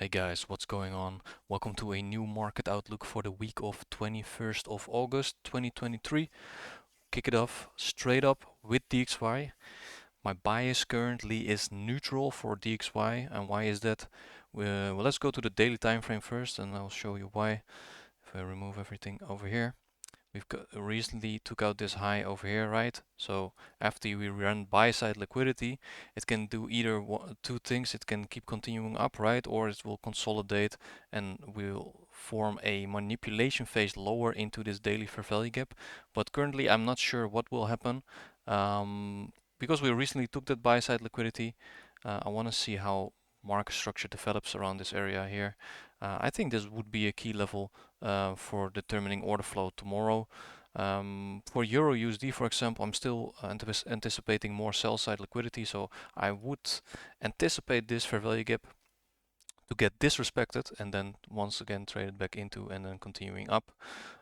Hey guys, what's going on? Welcome to a new market outlook for the week of 21st of August 2023. Kick it off straight up with DXY. My bias currently is neutral for DXY, and why is that? Well, let's go to the daily time frame first, and I'll show you why. If I remove everything over here. We've recently took out this high over here, right? So after we run buy side liquidity, it can do either two things. It can keep continuing up, right? Or it will consolidate and will form a manipulation phase lower into this daily fair value gap. But currently I'm not sure what will happen. Because we recently took that buy side liquidity, I want to see how market structure develops around this area here. I think this would be a key level for determining order flow tomorrow. For Euro USD, for example, I'm still anticipating more sell side liquidity, so I would anticipate this fair value gap to get disrespected and then once again traded back into and then continuing up.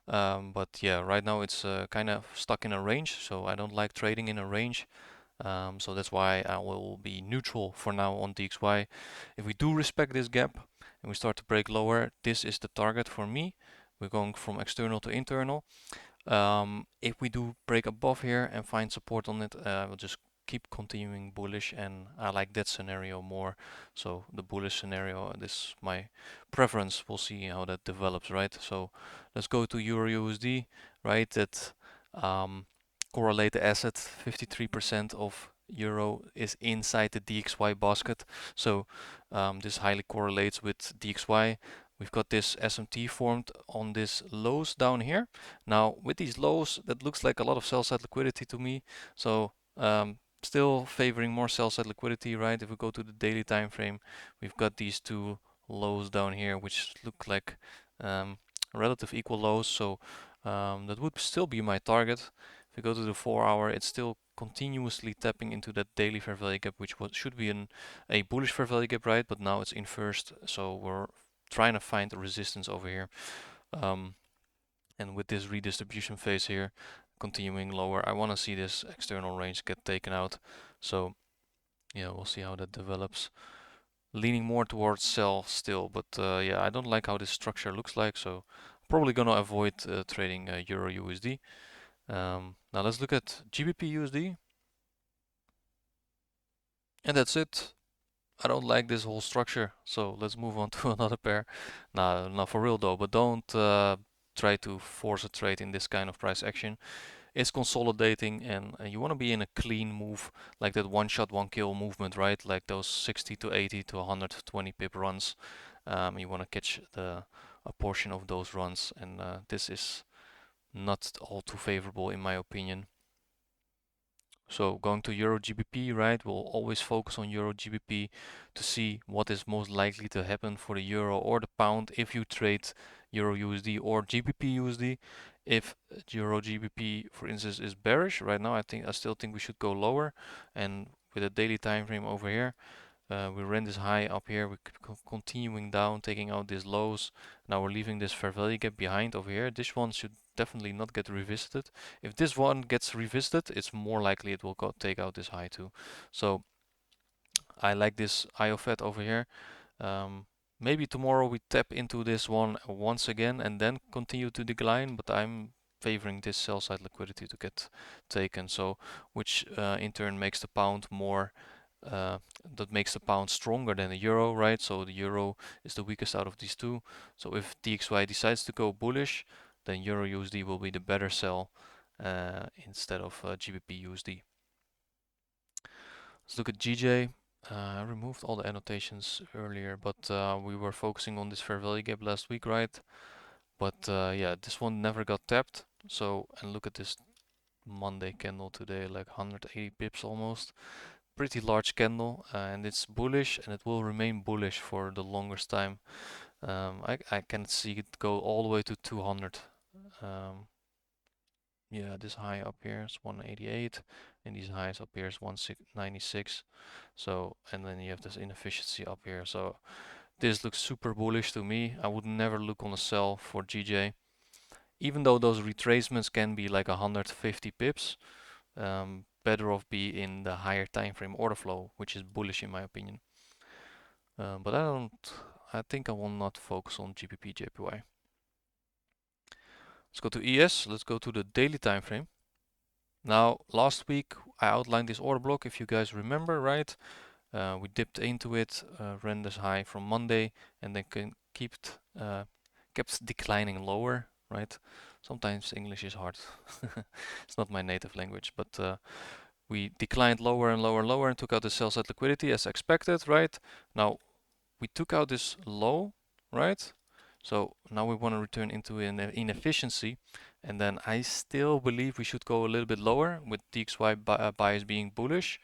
But yeah, right now it's kind of stuck in a range, so I don't like trading in a range. So that's why I will be neutral for now on DXY. If we do respect this gap and we start to break lower, this is the target for me. We're going from external to internal. If we do break above here and find support on it, we'll just keep continuing bullish, and I like that scenario more. So the bullish scenario, this is my preference. We'll see how that develops, right? So let's go to Euro USD, right? That correlate the asset. 53% of euro is inside the DXY basket. So this highly correlates with DXY. We've got this SMT formed on this lows down here. Now with these lows, that looks like a lot of sell side liquidity to me. So still favoring more sell side liquidity, right? If we go to the daily time frame, we've got these two lows down here, which look like relative equal lows. So that would still be my target. If we go to the 4-hour, it's still continuously tapping into that daily fair value gap, which should be a bullish fair value gap, right? But now it's inversed, so we're trying to find a resistance over here. And with this redistribution phase here continuing lower, I want to see this external range get taken out. So yeah, we'll see how that develops. Leaning more towards sell still, but yeah, I don't like how this structure looks like, so probably gonna avoid trading Euro USD. Now let's look at GBP USD, and that's it. I don't like this whole structure, so let's move on to another pair. Nah, not for real though, but don't try to force a trade in this kind of price action. It's consolidating, and you want to be in a clean move, like that one shot, one kill movement, right? Like those 60 to 80 to 120 pip runs. You want to catch a portion of those runs, and this is not all too favorable in my opinion. So going to Euro GBP, right? We'll always focus on Euro GBP to see what is most likely to happen for the euro or the pound if you trade Euro USD or GBP USD. If Euro GBP, for instance, is bearish right now, I still think we should go lower. And with a daily time frame over here, we ran this high up here, we're continuing down, taking out these lows. Now we're leaving this fair value gap behind over here. This one should definitely not get revisited. If this one gets revisited, it's more likely it will take out this high too. So I like this IOFET over here. Maybe tomorrow we tap into this one once again and then continue to decline, but I'm favoring this sell side liquidity to get taken. So which in turn makes the pound more that makes the pound stronger than the euro, right? So the euro is the weakest out of these two. So if DXY decides to go bullish, then euro USD will be the better sell instead of GBP USD. Let's look at GJ. I removed all the annotations earlier, but we were focusing on this fair value gap last week, right? But yeah, this one never got tapped. So, and look at this Monday candle today, like 180 pips almost. Pretty large candle, and it's bullish, and it will remain bullish for the longest time. I can see it go all the way to 200. Yeah, this high up here is 188, and these highs up here is 196. So, and then you have this inefficiency up here. So this looks super bullish to me. I would never look on a sell for GJ, even though those retracements can be like 150 pips. Better off be in the higher time frame order flow, which is bullish in my opinion. But I think I will not focus on GBP JPY. Let's go to ES. Let's go to the daily time frame. Now, last week I outlined this order block, if you guys remember, right? We dipped into it, ran this high from Monday, and then kept declining lower, right? Sometimes English is hard. It's not my native language, but we declined lower and lower and lower and took out the sell side liquidity as expected, right? Now, we took out this low, right? So now we want to return into an inefficiency, and then I still believe we should go a little bit lower with DXY bias being bullish.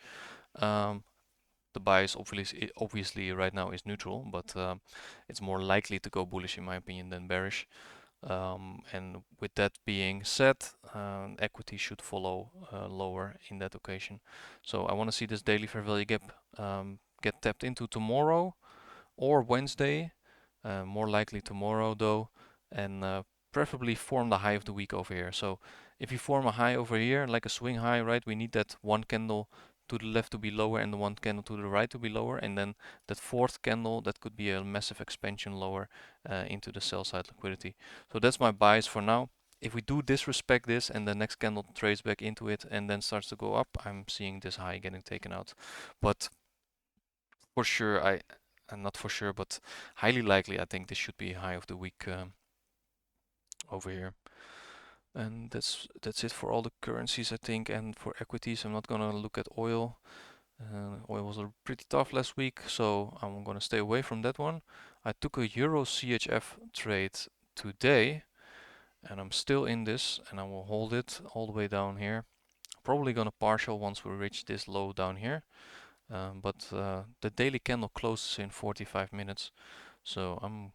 The bias obviously right now is neutral, but it's more likely to go bullish in my opinion than bearish. And with that being said, equity should follow lower in that occasion. So I want to see this daily fair value gap get tapped into tomorrow or Wednesday, more likely tomorrow though, and preferably form the high of the week over here. So if you form a high over here, like a swing high, right, we need that one candle to the left to be lower and the one candle to the right to be lower, and then that fourth candle, that could be a massive expansion lower into the sell side liquidity. So that's my bias for now. If we do disrespect this and the next candle trades back into it and then starts to go up, I'm seeing this high getting taken out. But for sure, not for sure, but highly likely, I think this should be high of the week over here. And that's it for all the currencies, I think, and for equities. I'm not gonna look at oil. Oil was pretty tough last week, so I'm gonna stay away from that one. I took a Euro CHF trade today, and I'm still in this, and I will hold it all the way down here. Probably gonna partial once we reach this low down here. But the daily candle closes in 45 minutes, so I'm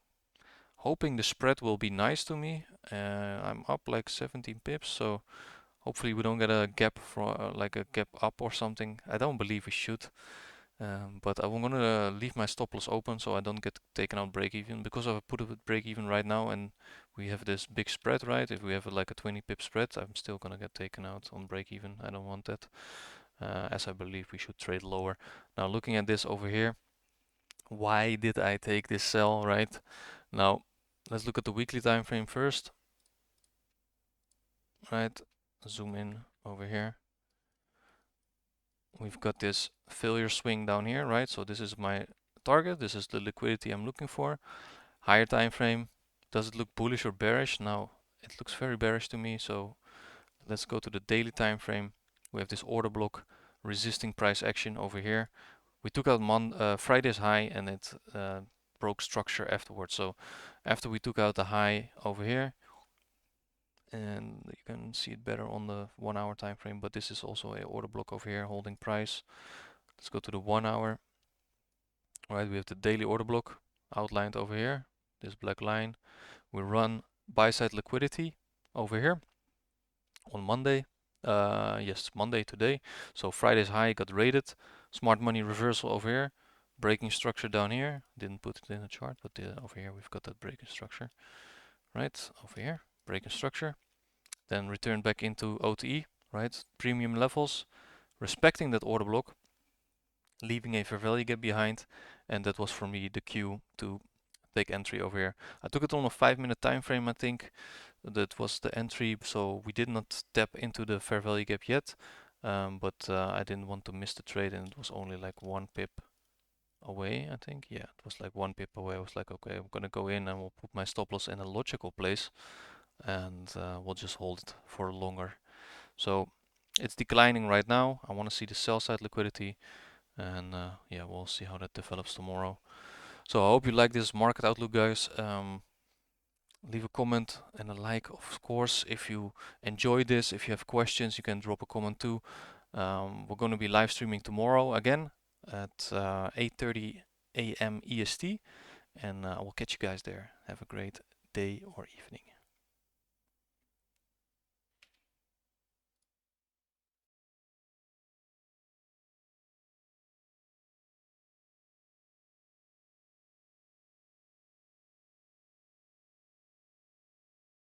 hoping the spread will be nice to me. I'm up like 17 pips, so hopefully we don't get a gap for like a gap up or something. I don't believe we should, but I'm gonna leave my stop loss open so I don't get taken out break even, because I put it with break even right now and we have this big spread, right? If we have like a 20 pip spread, I'm still gonna get taken out on break even. I don't want that, as I believe we should trade lower. Now looking at this over here, why did I take this sell, right? Now let's look at the weekly time frame first, right? Zoom in over here. We've got this failure swing down here, right? So this is my target. This is the liquidity I'm looking for. Higher time frame. Does it look bullish or bearish? Now it looks very bearish to me. So let's go to the daily time frame. We have this order block resisting price action over here. We took out Friday's high and it broke structure afterwards. So after we took out the high over here, and you can see it better on the 1 hour time frame, but this is also a order block over here holding price. Let's go to the 1 hour. All right, we have the daily order block outlined over here, this black line. We run buy side liquidity over here on Monday. Yes, Monday today. So Friday's high got rated. Smart money reversal over here. Breaking structure down here. Didn't put it in the chart, but over here we've got that breaking structure. Right, over here, breaking structure. Then return back into OTE, right? Premium levels, respecting that order block, leaving a fair value gap behind, and that was for me the cue to take entry over here. I took it on a 5-minute time frame, I think. That was the entry, so we did not tap into the fair value gap yet, but I didn't want to miss the trade, and it was only like 1 pip away, I think. Yeah, it was like 1 pip away. I was like, okay, I'm gonna go in and we'll put my stop loss in a logical place, and we'll just hold it for longer. So it's declining right now. I want to see the sell side liquidity, and yeah, we'll see how that develops tomorrow. So I hope you like this market outlook, guys. Leave a comment and a like, of course. If you enjoy this, if you have questions, you can drop a comment too. We're going to be live streaming tomorrow again at 8:30 a.m. EST, and I will catch you guys there. Have a great day or evening.